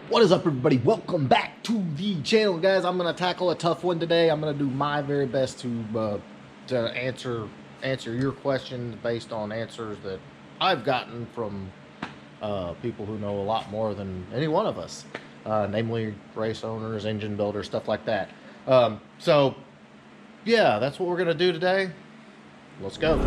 What is up, everybody? Welcome back to the channel, guys. I'm gonna tackle a tough one today. I'm gonna do my very best to answer your questions based on answers that I've gotten from people who know a lot more than any one of us, namely race owners, engine builders, stuff like that. So yeah, that's what we're gonna do today. Let's go.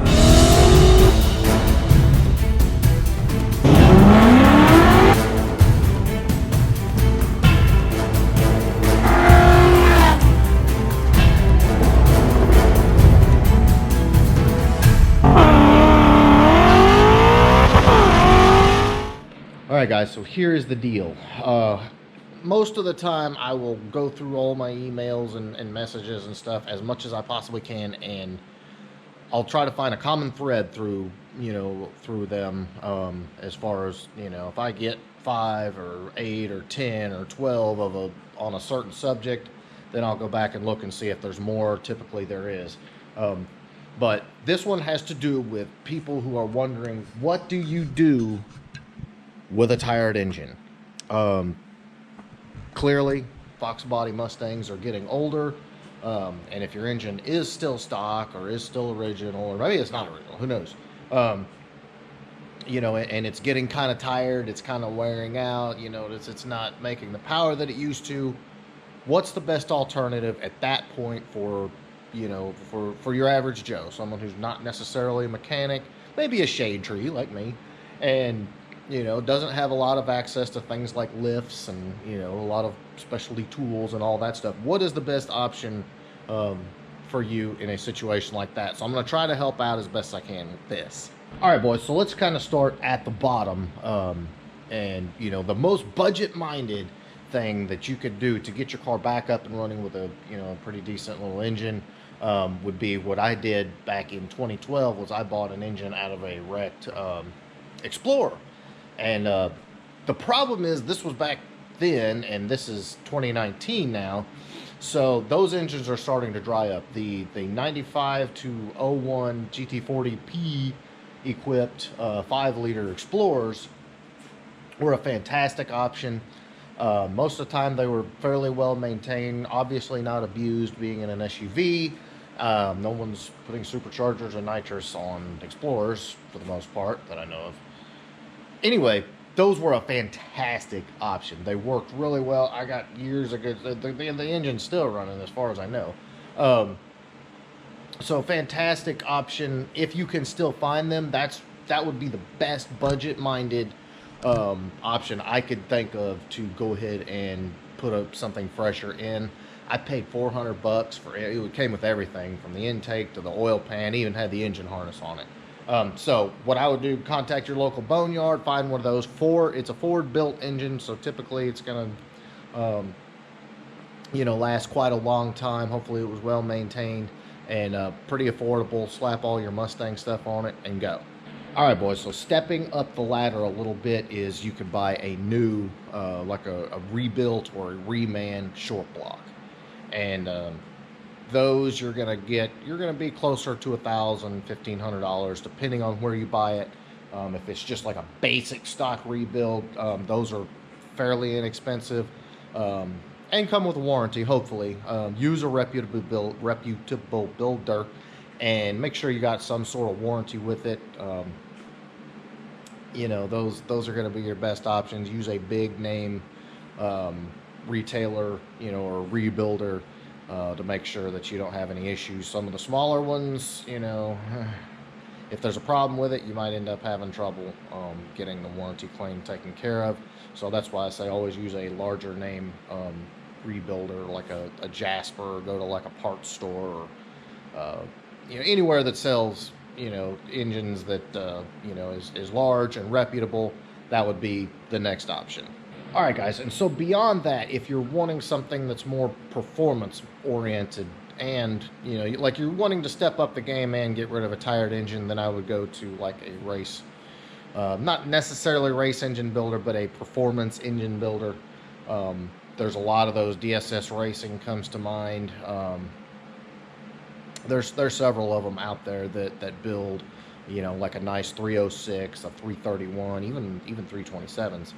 Alright guys, so here is the deal. Most of the time I will go through all my emails and messages and stuff as much as I possibly can, and I'll try to find a common thread through them, as far as, if I get 5 or 8 or 10 or 12 on a certain subject, then I'll go back and look and see if there's more. Typically there is. But this one has to do with people who are wondering, what do you do with a tired engine? Clearly, Fox body Mustangs are getting older, and if your engine is still stock or is still original, or maybe it's not original, who knows? And it's getting kind of tired, it's kind of wearing out, it's not making the power that it used to. What's the best alternative at that point for your average Joe, someone who's not necessarily a mechanic, maybe a shade tree like me, and doesn't have a lot of access to things like lifts and, a lot of specialty tools and all that stuff? What is the best option for you in a situation like that? So I'm going to try to help out as best I can with this. All right, boys, so let's kind of start at the bottom. The most budget-minded thing that you could do to get your car back up and running with a, pretty decent little engine would be what I did back in 2012. Was I bought an engine out of a wrecked Explorer. And the problem is, this was back then, and this is 2019 now, so those engines are starting to dry up. The 95 to 01 GT40P equipped 5-liter Explorers were a fantastic option. Most of the time they were fairly well maintained, obviously not abused, being in an SUV. No one's putting superchargers or nitrous on Explorers for the most part that I know of. Anyway, those were a fantastic option. They worked really well. I got years ago. The engine's still running as far as I know. So fantastic option. If you can still find them, that would be the best budget-minded option I could think of to go ahead and put up something fresher in. I paid $400 for it. It came with everything from the intake to the oil pan, even had the engine harness on it. So what I would do, contact your local boneyard, find one of those. It's a Ford built engine, so typically it's going to, last quite a long time. Hopefully it was well maintained and pretty affordable. Slap all your Mustang stuff on it and go. All right, boys, so stepping up the ladder a little bit is you could buy a new, like a rebuilt or a reman short block. And those you're gonna be closer to $1,000, $1,500 depending on where you buy it. If it's just like a basic stock rebuild, those are fairly inexpensive and come with a warranty. Hopefully, use a reputable builder and make sure you got some sort of warranty with it. Those are going to be your best options. Use a big name retailer, or rebuilder, to make sure that you don't have any issues. Some of the smaller ones, if there's a problem with it, you might end up having trouble getting the warranty claim taken care of. So that's why I say always use a larger name rebuilder, like a Jasper, or go to like a parts store, or anywhere that sells engines that is large and reputable. That would be the next option. All right, guys, and so beyond that, if you're wanting something that's more performance-oriented and, like you're wanting to step up the game and get rid of a tired engine, then I would go to like a race, not necessarily race engine builder, but a performance engine builder. There's a lot of those. DSS Racing comes to mind. There's several of them out there that build, like a nice 306, a 331, even 327s.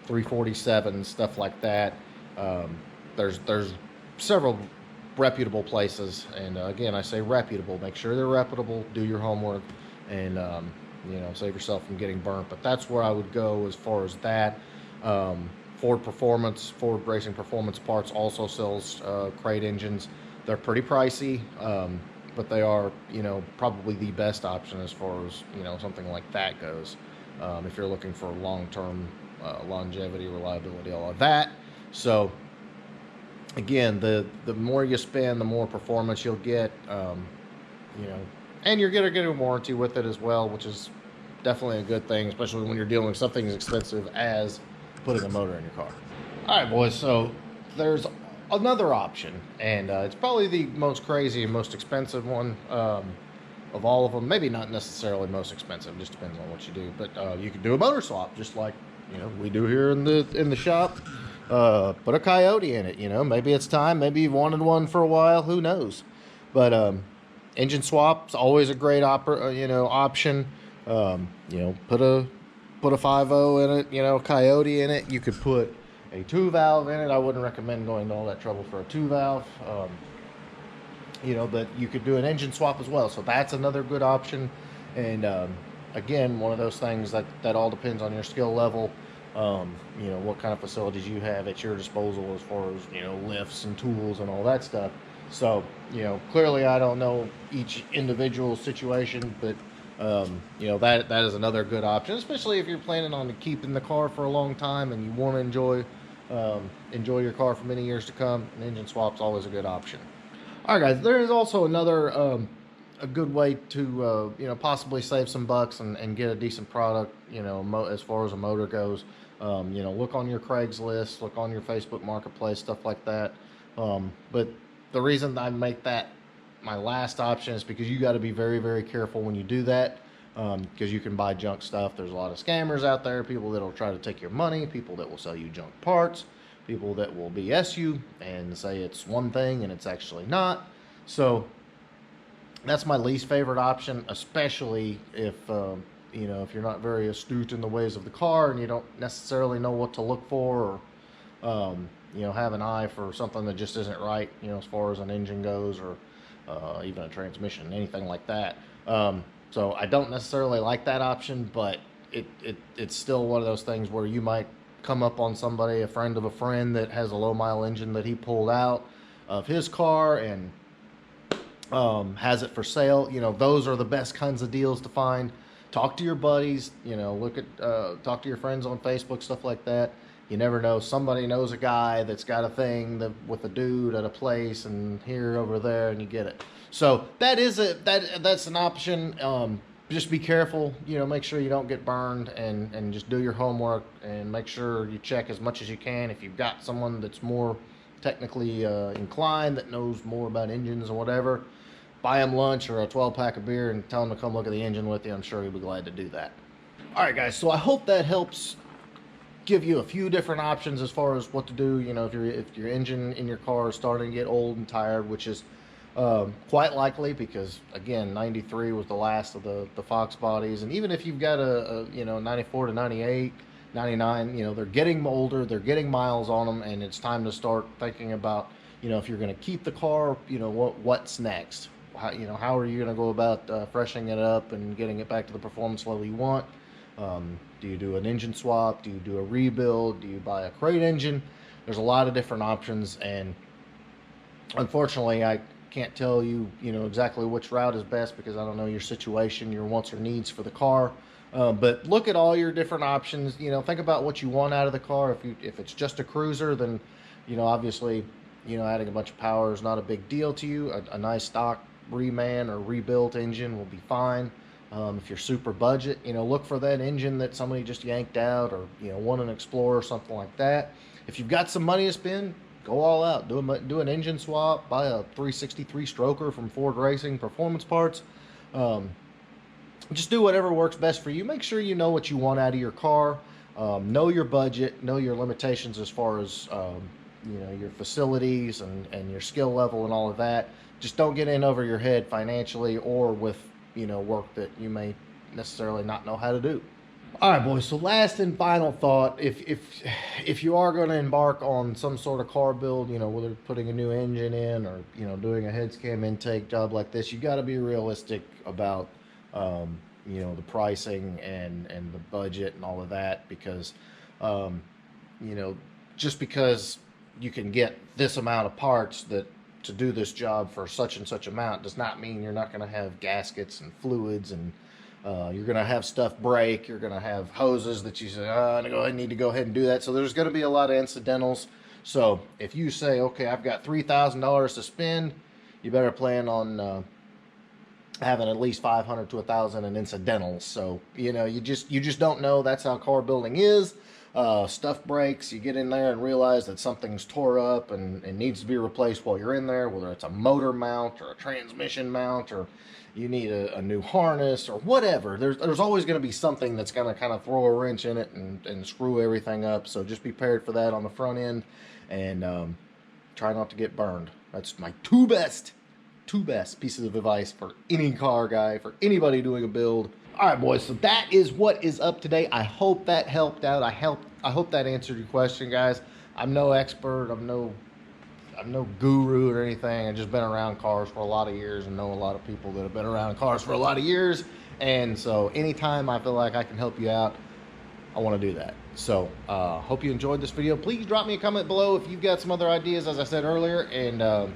347, stuff like that. Um, there's several reputable places, and again, I say reputable. Make sure they're reputable. Do your homework, and save yourself from getting burnt. But that's where I would go as far as that. Ford Racing Performance Parts also sells crate engines. They're pretty pricey, but they are, probably the best option as far as, something like that goes. If you're looking for long-term longevity, reliability, all of that. So again, the more you spend, the more performance you'll get. And you're gonna get a warranty with it as well, which is definitely a good thing, especially when you're dealing with something as expensive as putting a motor in your car. All right, boys. So there's another option, and it's probably the most crazy and most expensive one of all of them. Maybe not necessarily most expensive; just depends on what you do. But you can do a motor swap, just like we do here in the shop. Put a Coyote in it. Maybe it's time. Maybe you've wanted one for a while. Who knows? But engine swap's always a great option. Put a 5.0 in it. Coyote in it. You could put a 2-valve in it. I wouldn't recommend going to all that trouble for a 2-valve. But you could do an engine swap as well. So that's another good option. And again, one of those things that all depends on your skill level. What kind of facilities you have at your disposal as far as, lifts and tools and all that stuff. So, clearly I don't know each individual situation, but, that is another good option, especially if you're planning on keeping the car for a long time and you want to enjoy your car for many years to come. An engine swap's always a good option. All right, guys, there is also another, a good way to, possibly save some bucks and get a decent product, as far as a motor goes. Look on your Craigslist, look on your Facebook Marketplace, stuff like that. But the reason I make that my last option is because you got to be very, very careful when you do that, because you can buy junk stuff. There's a lot of scammers out there, people that will try to take your money, people that will sell you junk parts, people that will BS you and say it's one thing and it's actually not. So that's my least favorite option, especially if if you're not very astute in the ways of the car and you don't necessarily know what to look for, or have an eye for something that just isn't right, as far as an engine goes, or even a transmission, anything like that. So I don't necessarily like that option, but it's still one of those things where you might come up on somebody, a friend of a friend, that has a low mile engine that he pulled out of his car and has it for sale. Those are the best kinds of deals to find. Talk to your buddies, talk to your friends on Facebook, stuff like that. You never know. Somebody knows a guy that's got a thing with a dude at a place and here, over there, and you get it. So that's an option. Just be careful, make sure you don't get burned, and just do your homework and make sure you check as much as you can. If you've got someone that's more technically inclined, that knows more about engines or whatever, buy him lunch or a 12-pack of beer and tell him to come look at the engine with you. I'm sure he'll be glad to do that. All right, guys, so I hope that helps give you a few different options as far as what to do. If your engine in your car is starting to get old and tired, which is quite likely, because again, 93 was the last of the Fox bodies. And even if you've got a 94 to 98, 99, they're getting older, they're getting miles on them, and it's time to start thinking about, if you're going to keep the car, what's next. How are you going to go about freshening it up and getting it back to the performance level you want? Do you do an engine swap? Do you do a rebuild? Do you buy a crate engine? There's a lot of different options, and unfortunately, I can't tell you, exactly which route is best, because I don't know your situation, your wants or needs for the car. But look at all your different options. Think about what you want out of the car. If it's just a cruiser, then obviously, adding a bunch of power is not a big deal to you. A nice stock reman or rebuilt engine will be fine. If you're super budget, look for that engine that somebody just yanked out, or want an Explorer or something like that. If you've got some money to spend, go all out. Do an engine swap. Buy a 363 stroker from Ford Racing Performance Parts. Just do whatever works best for you. Make sure you know what you want out of your car. Know your budget. Know your limitations as far as your facilities and your skill level and all of that. Just don't get in over your head financially, or with work that you may necessarily not know how to do. All right, boys. So last and final thought: if you are going to embark on some sort of car build, you know, whether putting a new engine in or doing a head scam intake job like this, you got to be realistic about the pricing and the budget and all of that because um, just because you can get this amount of parts that to do this job for such and such amount does not mean you're not going to have gaskets and fluids and you're going to have stuff break. You're going to have hoses that you say, oh, I need to go ahead and do that. So there's going to be a lot of incidentals. So if you say, okay, I've got $3,000 to spend, you better plan on having at least 500 to 1,000 in incidentals. So you just don't know. That's how car building is. Stuff breaks. You get in there and realize that something's tore up and needs to be replaced while you're in there, whether it's a motor mount or a transmission mount or you need a new harness or whatever. There's always going to be something that's going to kind of throw a wrench in it and screw everything up. So just be prepared for that on the front end and try not to get burned. That's my two best pieces of advice for any car guy, for anybody doing a build. All right, boys, so that is what is up today. I hope that helped out. I hope that answered your question, guys. I'm no expert. I'm no guru or anything. I've just been around cars for a lot of years and know a lot of people that have been around cars for a lot of years. And so anytime I feel like I can help you out, I want to do that. So hope you enjoyed this video. Please drop me a comment below if you've got some other ideas, as I said earlier. And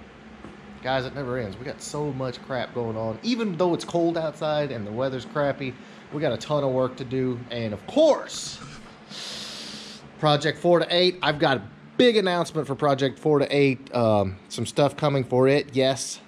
guys, it never ends. We got so much crap going on. Even though it's cold outside and the weather's crappy, we got a ton of work to do. And of course, Project 4 to 8. I've got a big announcement for Project 4 to 8. Some stuff coming for it. Yes,